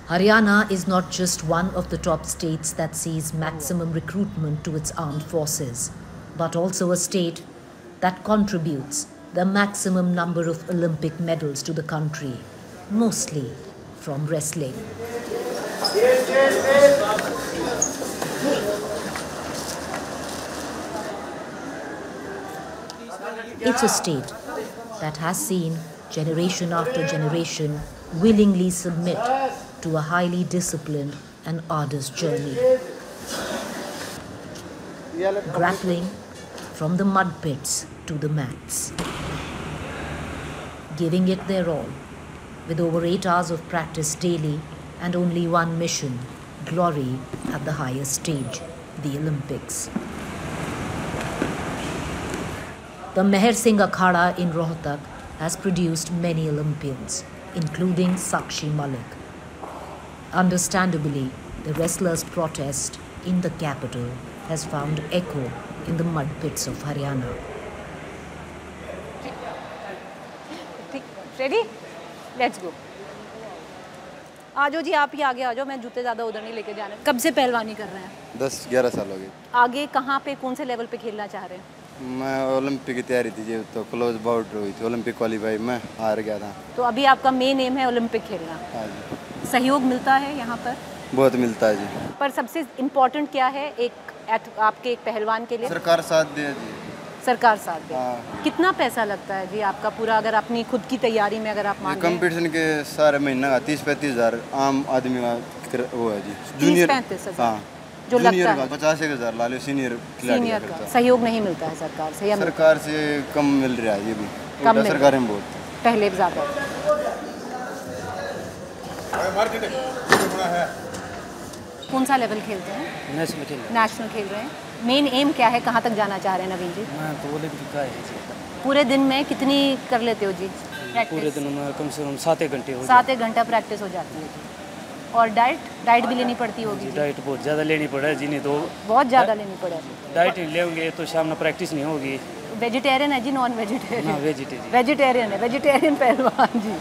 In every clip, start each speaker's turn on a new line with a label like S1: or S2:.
S1: Haryana is not just one of the top states that sees maximum recruitment to its armed forces, but also a state that contributes the maximum number of Olympic medals to the country, mostly from wrestling. It's a state that has seen generation after generation willingly submit to a highly disciplined and arduous journey. Grappling from the mud pits to the mats. Giving it their all, with over 8 hours of practice daily and only one mission, glory at the highest stage, the Olympics. The Meher Singh Akhada in Rohtak has produced many Olympians, including Sakshi Malik. Understandably, the wrestlers' protest in the capital has found echo in the mud pits of Haryana.
S2: Ready? Let's go. आ जाओ जी, आप ही आगे आ जाओ, मैं जूते ज़्यादा उधर नहीं लेके जाने। कब से पहलवानी कर रहे हैं?
S3: 10-11 साल हो गए।
S2: आगे कहाँ पे कौन से लेवल पे खेलना चाह रहे हैं?
S3: मैं ओलंपिक की तैयारी थी जी, तो क्लोज बाउट हुई थी, ओलंपिक क्वालीफाई में हार गया था।
S2: तो अभी आपका मेन एम है ओलंपिक खेलना?
S3: हाँ जी।
S2: सहयोग मिलता है यहाँ पर?
S3: बहुत मिलता है जी।
S2: पर सबसे इम्पोर्टेंट क्या है आपके एक पहलवान के लिए?
S3: सरकार साथ दे जी।
S2: सरकार साथ दे।
S3: हाँ।
S2: कितना पैसा लगता है जी आपका पूरा, अगर अपनी खुद की तैयारी में अगर आप मान लें?
S3: कंपटीशन के सारे महीने का 30-35 हज़ार आम आदमी का वो है जी।
S2: 30-35 हज़ार?
S3: हाँ।
S2: जो लगता है
S3: 50,000 ला लो सीनियर खिलाड़ी
S2: का। सहयोग नहीं मिलता है सरकार से? या
S3: सरकार से कम मिल रहा है ये भी,
S2: कम मिल
S3: सरकार में बहुत,
S2: पहले ज़्यादा। कौन सा लेवल खेलते हैं?
S4: नेशनल खेल रहे हैं।
S2: नेशनल खेल रहे हैं। मेन एम क्या है, कहाँ तक जाना चाह रहे हैं नवीन जी?
S4: मैं तो ओलंपिक का है जी।
S2: पूरे दिन में कितनी कर लेते हो जी?
S4: पूरे दिन में कम से कम 7-1 घंटे हो
S2: 7-1 घंटा प्रैक्टिस हो जाती है जी। और डाइट भी लेनी पड़ती होगी?
S4: डाइट बहुत ज़्यादा लेनी पड़े जी, नहीं तो
S2: बहुत ज़्यादा लेनी पड़े।
S4: डाइट नहीं लेंगे तो शाम में प्रैक्टिस नहीं होगी।
S2: वेजिटेरियन है जी, नॉन वेजिटेरियन?
S4: हाँ, वेजिटेरियन।
S2: वेजिटेरियन है, वेजिटेरियन पहलवान जी।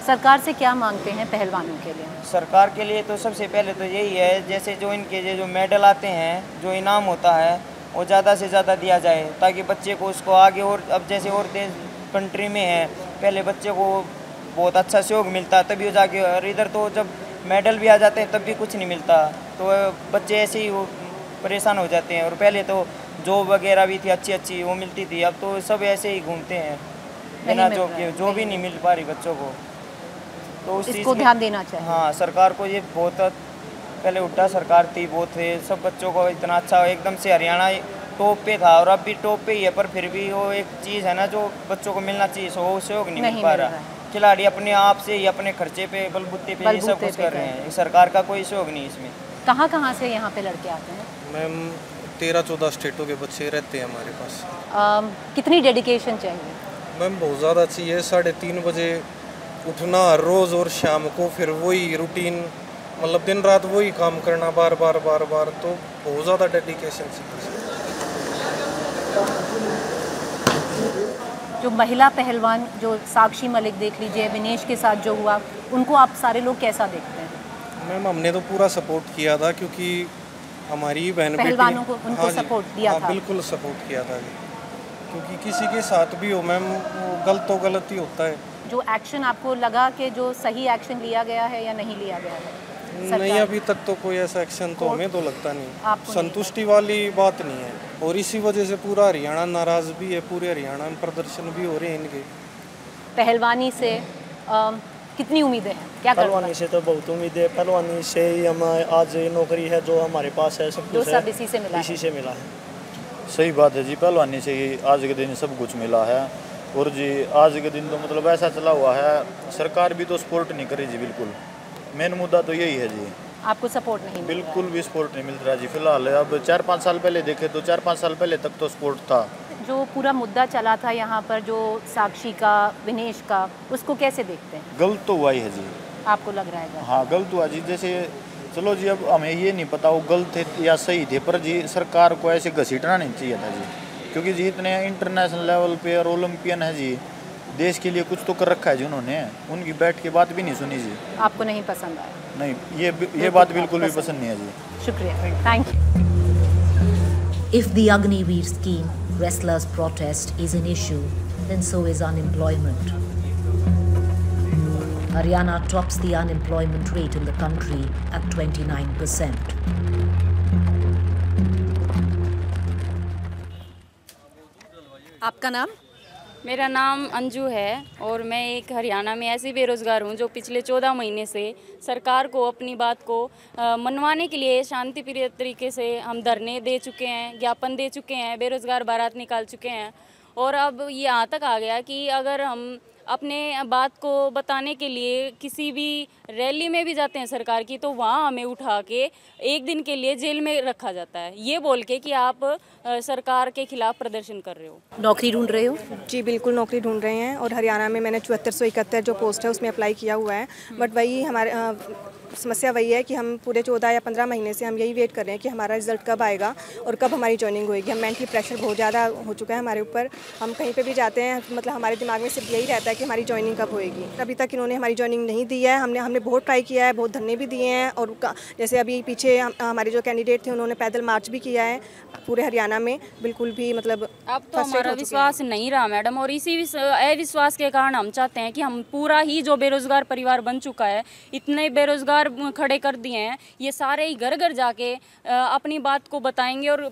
S2: सरकार से क्या मांगते हैं पहलवानों के लिए?
S5: सरकार के लिए तो सबसे पहले तो यही है, जैसे जो इनके जो मेडल आते हैं, जो इनाम होता है वो ज़्यादा से ज़्यादा दिया जाए, ताकि बच्चे को उसको आगे, और अब जैसे और देश कंट्री में है, पहले बच्चे को बहुत अच्छा सहयोग मिलता तभी वो जाके, और इधर तो जब मेडल भी आ जाते हैं तब भी कुछ नहीं मिलता, तो बच्चे ऐसे ही परेशान हो जाते हैं। और पहले तो जॉब वगैरह भी थी अच्छी वो मिलती थी, अब तो सब ऐसे ही घूमते हैं बिना जॉब के, जो भी नहीं मिल पा रही बच्चों को, तो उस
S2: इसको ध्यान देना चाहिए।
S5: हाँ, सरकार को ये बहुत, पहले उल्टा सरकार थी, वो थे सब बच्चों को इतना अच्छा, एकदम से हरियाणा टॉप पे था और अब भी टॉप पे ही है, पर फिर भी वो एक चीज़ है ना जो बच्चों को मिलना चाहिए, सो वो सहयोग नहीं मिल पा रहा। खिलाड़ी अपने आप से ही अपने खर्चे पे, बलबूते पे ये सब कुछ कर रहे हैं, सरकार का कोई सहयोग नहीं इसमें।
S2: कहाँ से यहाँ पे लड़के आते हैं?
S6: मैम 13-14 स्टेटों के बच्चे रहते हैं हमारे पास।
S2: कितनी डेडिकेशन चाहिए?
S6: मैम बहुत ज़्यादा चाहिए। 3:30 बजे उठना हर रोज़ और शाम को फिर वही रूटीन, मतलब दिन रात वही काम करना बार बार, तो बहुत ज़्यादा डेडिकेशन चाहिए।
S2: जो महिला पहलवान, जो साक्षी मलिक देख लीजिए, विनेश के साथ जो हुआ, उनको आप सारे लोग कैसा देखते हैं?
S6: मैम हमने तो पूरा सपोर्ट किया था, क्योंकि हमारी बहन
S2: पहलवानों को उनको सपोर्ट दिया था?
S6: बिल्कुल सपोर्ट किया था, क्योंकि किसी के साथ भी हो मैम, वो गलत तो गलत ही होता है।
S2: जो एक्शन आपको लगा कि जो सही एक्शन लिया गया है या नहीं लिया गया है?
S6: नहीं, अभी तक तो कोई ऐसा एक्शन तो हमें तो लगता नहीं, संतुष्टि वाली बात नहीं है, और इसी वजह से पूरा हरियाणा नाराज भी है, पूरे हरियाणा में प्रदर्शन भी हो रहे हैं इनके।
S2: पहलवानी से कितनी उम्मीदें हैं? क्या
S7: पहलवानी से तो बहुत उम्मीद है, पहलवानी से ही हम आज नौकरी है जो हमारे पास है, सब कुछ
S2: सब इसी से मिला
S7: है। सही बात है जी, पहलवानी से ही आज के दिन सब कुछ मिला है। और जी आज के दिन तो मतलब ऐसा चला हुआ है, सरकार भी तो सपोर्ट नहीं कर रही जी, बिल्कुल मेन मुद्दा तो यही है जी।
S2: आपको सपोर्ट नहीं मिल
S7: बिल्कुल भी सपोर्ट नहीं मिल रहा जी फिलहाल। अब 4-5 साल पहले देखे तो 4-5 साल पहले तक तो सपोर्ट था।
S2: जो पूरा मुद्दा चला था यहाँ पर, जो साक्षी का, विनेश का, उसको कैसे देखते हैं?
S7: गलत तो हुआ ही है जी।
S2: आपको लग रहा है?
S7: हाँ, गलत हुआ जी। जैसे चलो जी, अब हमें ये नहीं पता वो गलत थे या सही थे, पर जी सरकार को ऐसे घसीटना नहीं चाहिए था जी, क्योंकि जी इतने इंटरनेशनल लेवल पे और ओलंपियन है जी, देश के लिए कुछ तो कर रखा है जी उन्होंने, उनकी बैठ के बात भी नहीं सुनी जी।
S2: आपको नहीं पसंद आया?
S7: नहीं, ये बात बिल्कुल भी पसंद नहीं है जी।
S2: शुक्रिया, thank you.
S1: If the Agniveer scheme wrestlers' protest is an issue, then so is unemployment. Haryana tops the unemployment rate in the country at 29%.
S2: आपका नाम?
S8: मेरा नाम अंजू है और मैं एक हरियाणा में ऐसी बेरोज़गार हूँ जो पिछले 14 महीने से सरकार को अपनी बात को मनवाने के लिए शांतिप्रिय तरीके से हम धरने दे चुके हैं, ज्ञापन दे चुके हैं, बेरोज़गार बारात निकाल चुके हैं। और अब ये यहाँ तक आ गया कि अगर हम अपने बात को बताने के लिए किसी भी रैली में भी जाते हैं सरकार की, तो वहाँ हमें उठा के एक दिन के लिए जेल में रखा जाता है, ये बोल के कि आप सरकार के खिलाफ प्रदर्शन कर रहे हो।
S2: नौकरी ढूंढ रहे हो?
S9: जी बिल्कुल, नौकरी ढूंढ रहे हैं और हरियाणा में मैंने 7471 जो पोस्ट है उसमें अप्लाई किया हुआ है। बट वही हमारे समस्या वही है कि हम पूरे 14 या 15 महीने से हम यही वेट कर रहे हैं कि हमारा रिजल्ट कब आएगा और कब हमारी जॉइनिंग होएगी। हम मेंटली प्रेशर बहुत ज़्यादा हो चुका है हमारे ऊपर। हम कहीं पे भी जाते हैं मतलब हमारे दिमाग में सिर्फ यही रहता है कि हमारी जॉइनिंग कब होएगी। अभी तक इन्होंने हमारी जॉइनिंग नहीं दी है। हमने बहुत ट्राई किया है, बहुत धरने भी दिए हैं और जैसे अभी पीछे हमारे जो कैंडिडेट थे उन्होंने पैदल मार्च भी किया है पूरे हरियाणा में। बिल्कुल भी मतलब
S8: अब तो हमारा विश्वास नहीं रहा मैडम, और इसी अविश्वास के कारण हम चाहते हैं कि हम पूरा ही जो बेरोजगार परिवार बन चुका है, इतने बेरोजगार खड़े कर दिए हैं, ये सारे ही घर घर जाके अपनी बात को बताएंगे और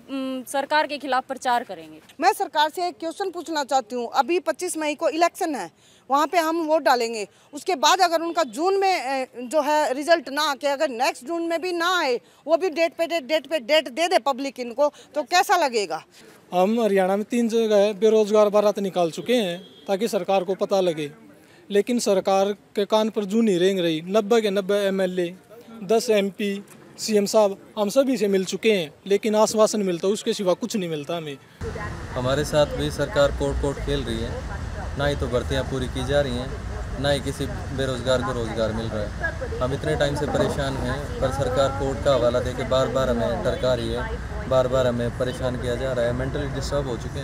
S8: सरकार के खिलाफ प्रचार करेंगे।
S10: मैं सरकार से एक क्वेश्चन पूछना चाहती हूँ। अभी 25 मई को इलेक्शन है, वहाँ पे हम वोट डालेंगे। उसके बाद अगर उनका जून में जो है रिजल्ट ना आके अगर नेक्स्ट जून में भी ना आए, वो भी डेट पे डेट दे दे पब्लिक इनको, तो कैसा लगेगा?
S6: हम हरियाणा में 3 जगह बेरोजगार बारात निकाल चुके हैं ताकि सरकार को पता लगे, लेकिन सरकार के कान पर जू नहीं रेंग रही। 90 के 90 MLA, 10 MP, CM साहब, हम सभी से मिल चुके हैं, लेकिन आश्वासन मिलता है, उसके सिवा कुछ नहीं मिलता हमें।
S11: हमारे साथ भी सरकार कोर्ट खेल रही है, ना ही तो भर्तियाँ पूरी की जा रही हैं, ना ही किसी बेरोजगार को रोजगार मिल रहा है। हम इतने टाइम से परेशान हैं, पर सरकार कोर्ट का हवाला दे के बार बार हमें टरका रही है, बार बार हमें परेशान किया जा रहा है। मेंटली डिस्टर्ब हो चुके हैं।